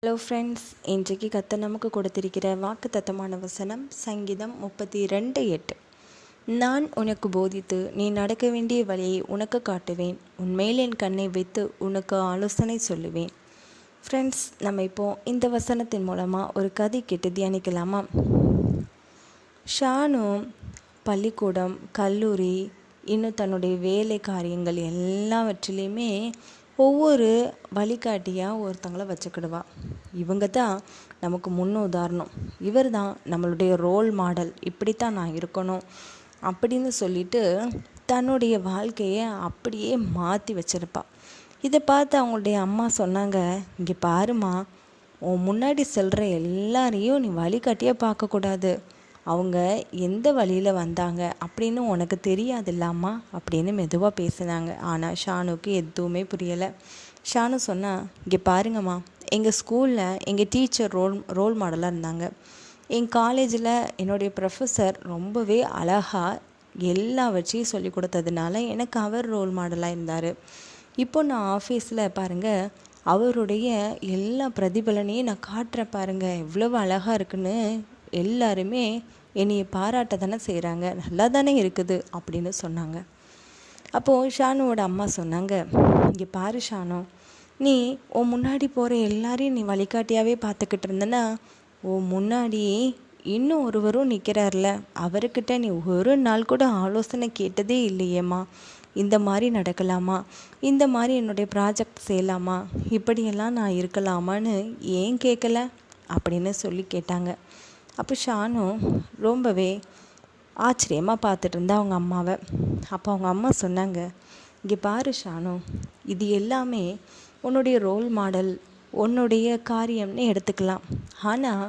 Hello friends, இன்றைக்கு கர்த்தர் நமக்கு கொடுத்திருக்கிற வாக்குத்தத்தமான வசனம் சங்கீதம் 32:8. நான் உனக்கு போதித்து நீ நடக்க வேண்டிய வழியை உனக்கு காட்டுவேன், உன்மேல் என் கண்ணை வைத்து உனக்கு ஆலோசனை சொல்லுவேன். ஃப்ரெண்ட்ஸ், நம்ம இப்போது இந்த வசனத்தின் மூலமாக ஒரு கதை கேட்டு தியானிக்கலாமா? ஷானு பள்ளிக்கூடம், கல்லூரி, இன்னும் தன்னுடைய வேலை காரியங்கள் எல்லாவற்றிலையுமே ஒவ்வொரு வழிகாட்டியாக ஒருத்தங்களை வச்சுக்கிடுவா. இவங்க தான் நமக்கு உதாரணம், இவர் தான் நம்மளுடைய ரோல் மாடல், இப்படித்தான் நான் இருக்கணும் அப்படின்னு சொல்லிட்டு தன்னுடைய வாழ்க்கையை அப்படியே மாற்றி வச்சிருப்பா. இதை பார்த்து அவங்களுடைய அம்மா சொன்னாங்க, இங்கே பாருமா, உன் முன்னாடி செல்கிற எல்லாரையும் நீ வழிகாட்டியாக பார்க்கக்கூடாது, அவங்க எந்த வழியில் வந்தாங்க அப்படின்னு உனக்கு தெரியாதில்லாமா அப்படின்னு மெதுவாக பேசினாங்க. ஆனால் ஷானுக்கு எதுவுமே புரியலை. ஷானு சொன்னால், இங்கே பாருங்கம்மா, எங்கள் ஸ்கூலில் எங்கள் டீச்சர் ரோல் மாடலாக இருந்தாங்க. எங்கள் காலேஜில் என்னுடைய ப்ரொஃபஸர் ரொம்பவே அழகாக எல்லாவற்றையும் சொல்லி கொடுத்ததுனால எனக்கு அவர் ரோல் மாடலாக இருந்தார். இப்போ நான் ஆஃபீஸில் பாருங்கள், அவருடைய எல்லா பிரதிபலனையும் நான் காட்டுறேன் பாருங்கள், எவ்வளவு அழகாக இருக்குன்னு எல்லாருமே என்னையை பாராட்ட தானே செய்கிறாங்க, நல்லா தானே இருக்குது அப்படின்னு சொன்னாங்க. அப்போது ஷானுவோட அம்மா சொன்னாங்க, இங்கே பாரு ஷானு, நீ உன் முன்னாடி போகிற எல்லாரையும் நீ வழிகாட்டியாகவே பார்த்துக்கிட்டு இருந்தனா, உன் முன்னாடி இன்னும் ஒருவரும் நிற்கிறார்ல, அவர்கிட்ட நீ ஒரு நாள் கூட ஆலோசனை கேட்டதே இல்லையேம்மா, இந்த மாதிரி நடக்கலாமா, இந்த மாதிரி என்னுடைய ப்ராஜெக்ட் செய்யலாமா, இப்படியெல்லாம் நான் இருக்கலாமான்னு ஏன் கேட்கல அப்படின்னு சொல்லி கேட்டாங்க. அப்போ ஷானு ரொம்பவே ஆச்சரியமாக பார்த்துட்டு இருந்தா அவங்க அம்மாவை. அப்போ அவங்க அம்மா சொன்னாங்க, இங்கே பாரு ஷானு, இது எல்லாமே உன்னுடைய ரோல் மாடல், உன்னுடைய காரியம்னு எடுத்துக்கலாம். ஆனால்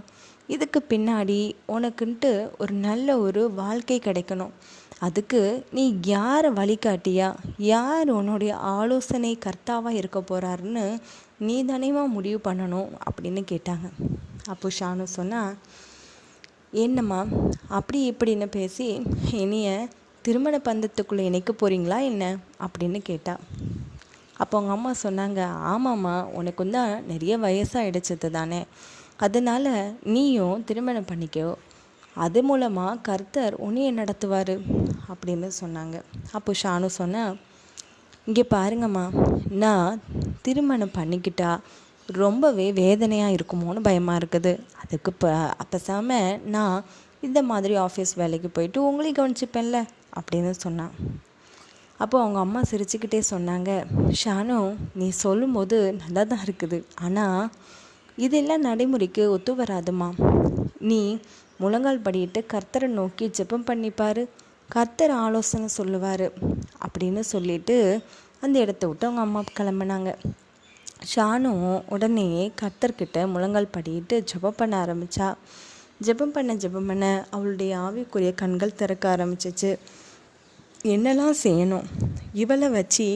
இதுக்கு பின்னாடி உனக்குன்ட்டு ஒரு நல்ல ஒரு வாழ்க்கை கிடைக்கணும். அதுக்கு நீ யாரை வழிகாட்டியா, யார் உன்னுடைய ஆலோசனை கர்த்தாவாக இருக்க போகிறாருன்னு நீ தானேமா முடிவு பண்ணணும் அப்படின்னு கேட்டாங்க. அப்போ ஷானு சொன்னால், என்னம்மா அப்படி இப்படின்னு பேசி இனிய திருமண பந்தத்துக்குள்ளே இணைக்க போகிறீங்களா என்ன அப்படின்னு கேட்டா. அப்போ அவங்க அம்மா சொன்னாங்க, ஆமாம்மா, உனக்கு தான் நிறைய வயசாகிடுச்சது தானே, அதனால் நீயும் திருமணம் பண்ணிக்கோ, அது மூலமாக கர்த்தர் உன்னைய நடத்துவார் அப்படின்னு சொன்னாங்க. அப்போ ஷானு சொன்னால், இங்கே பாருங்கம்மா, நான் திருமணம் பண்ணிக்கிட்டா ரொம்பவே வேதனையாக இருக்குமோன்னு பயமாக இருக்குது, அதுக்கு பேசாமல் நான் இந்த மாதிரி ஆஃபீஸ் வேலைக்கு போயிட்டு உங்களையும் கவனிச்சுப்பேன்ல அப்படின்னு சொன்னான். அப்போது அவங்க அம்மா சிரிச்சுக்கிட்டே சொன்னாங்க, ஷானு, நீ சொல்லும்போது நல்லா தான் இருக்குது, ஆனால் இதெல்லாம் நடைமுறைக்கு ஒத்து வராதுமா. நீ முழங்கால் படிட்டு கர்த்தரை நோக்கி ஜெபம் பண்ணிப்பார், கர்த்தர் ஆலோசனை சொல்லுவார் அப்படின்னு சொல்லிட்டு அந்த இடத்த விட்டு அவங்க அம்மா கிளம்புனாங்க. ஷானும் உடனே கர்த்தர்கிட்ட முழங்கால் படிட்டு ஜெபம் பண்ண ஆரம்பித்தா. ஜெபம் பண்ண அவளுடைய ஆவிக்குரிய கண்கள் திறக்க ஆரம்பிச்சிச்சு. என்னெல்லாம் செய்யணும், இவளை வச்சு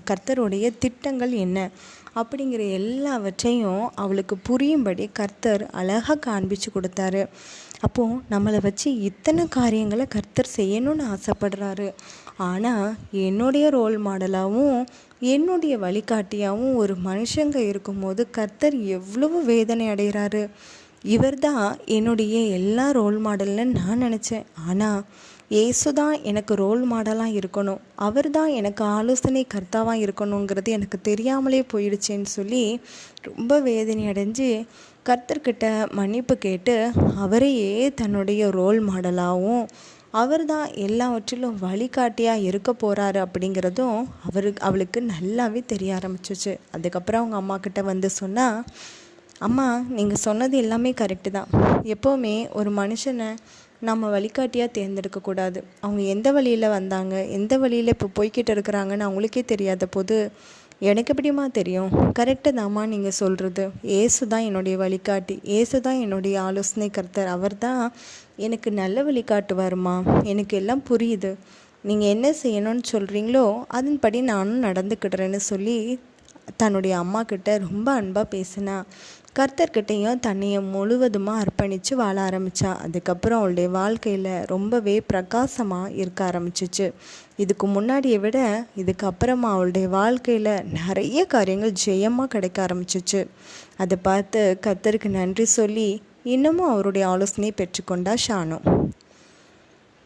கர்த்தருடைய திட்டங்கள் என்ன அப்படிங்கிற எல்லாவற்றையும் அவளுக்கு புரியும்படி கர்த்தர் அழகாக காண்பிச்சு கொடுத்தாரு. அப்போது நம்மளை வச்சு இத்தனை காரியங்களை கர்த்தர் செய்யணும்னு ஆசைப்படுறாரு. ஆனால் என்னுடைய ரோல் மாடலாகவும் என்னுடைய வழிகாட்டியாகவும் ஒரு மனுஷங்க இருக்கும்போது கர்த்தர் எவ்வளவு வேதனை அடைகிறாரு. இவர் தான் என்னுடைய எல்லா ரோல் மாடல்னு நான் நினச்சேன், ஆனால் இயேசு தான் எனக்கு ரோல் மாடலாக இருக்கணும், அவர் தான் எனக்கு ஆலோசனை கர்த்தாவாக இருக்கணுங்கிறது எனக்கு தெரியாமலே போயிடுச்சேன்னு சொல்லி ரொம்ப வேதனை அடைஞ்சு கர்த்தர்கிட்ட மன்னிப்பு கேட்டு அவரையே தன்னுடைய ரோல் மாடலாகவும் அவர் தான் எல்லாவற்றிலும் வழிகாட்டியாக இருக்க போகிறாரு அப்படிங்கிறதும் அவளுக்கு நல்லாவே தெரிய ஆரம்பிச்சிச்சு. அதுக்கப்புறம் அவங்க அம்மா கிட்ட வந்து சொன்னால், அம்மா, நீங்கள் சொன்னது எல்லாமே கரெக்டு தான், எப்போவுமே ஒரு மனுஷனை நம்ம வழிகாட்டியாக தேர்ந்தெடுக்கக்கூடாது, அவங்க எந்த வழியில் வந்தாங்க, எந்த வழியில் இப்போ போய்கிட்டு இருக்கிறாங்கன்னு அவங்களுக்கே தெரியாத போது எனக்கு எப்படிமா தெரியும். கரெக்டு தாம்மா நீங்கள் சொல்கிறது, ஏசு தான் என்னுடைய வழிகாட்டி, ஏசு தான் என்னுடைய ஆலோசனை கர்த்தர், அவர் தான் எனக்கு நல்ல வழிகாட்டுவாருமா, எனக்கு எல்லாம் புரியுது, நீங்கள் என்ன செய்யணும்னு சொல்கிறீங்களோ அதன்படி நானும் நடந்துக்கிடுறேன்னு சொல்லி தன்னுடைய அம்மா கிட்ட ரொம்ப அன்பாக பேசினா. கர்த்தர்கிட்டையும் தன்னையை முழுவதுமாக அர்ப்பணித்து வாழ ஆரம்பித்தா. அதுக்கப்புறம் அவளுடைய வாழ்க்கையில் ரொம்பவே பிரகாசமாக இருக்க ஆரம்பிச்சிச்சு. இதுக்கு முன்னாடியை விட இதுக்கப்புறமா அவளுடைய வாழ்க்கையில் நிறைய காரியங்கள் ஜெயமாக கிடைக்க ஆரம்பிச்சிச்சு. அதை பார்த்து கர்த்தருக்கு நன்றி சொல்லி இன்னமும் அவருடைய ஆலோசனையை பெற்றுக்கொண்டா ஷானு.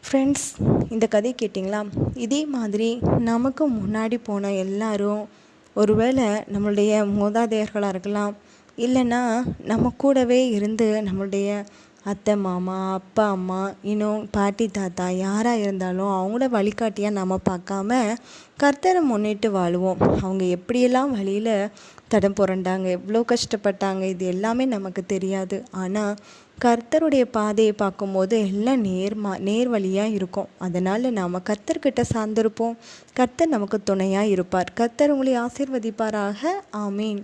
ஃப்ரெண்ட்ஸ், இந்த கதை கேட்டிங்களா? இதே மாதிரி நமக்கு முன்னாடி போன எல்லாரும் ஒருவேளை நம்மளுடைய மூதாதையர்களாக இருக்கலாம், இல்லைன்னா நம்ம கூடவே இருந்து நம்மளுடைய அத்தை மாமா அப்பா அம்மா இன்னும் பாட்டி தாத்தா யாராக இருந்தாலும் அவங்கள வழிகாட்டியாக நம்ம பார்க்காம கர்த்தரை முன்னிட்டு வாழுவோம். அவங்க எப்படியெல்லாம் வழியில் தடம் புரண்டாங்க, எவ்வளோ கஷ்டப்பட்டாங்க, இது எல்லாமே நமக்கு தெரியாது. ஆனால் கர்த்தருடைய பாதையை பார்க்கும்போது எல்லாம் நேர் வழியாக இருக்கும். அதனால் நாம் கர்த்தர்கிட்ட சார்ந்திருப்போம். கர்த்தர் நமக்கு துணையாக இருப்பார். கர்த்தர் உங்களை ஆசீர்வதிப்பாராக. ஆமீன்.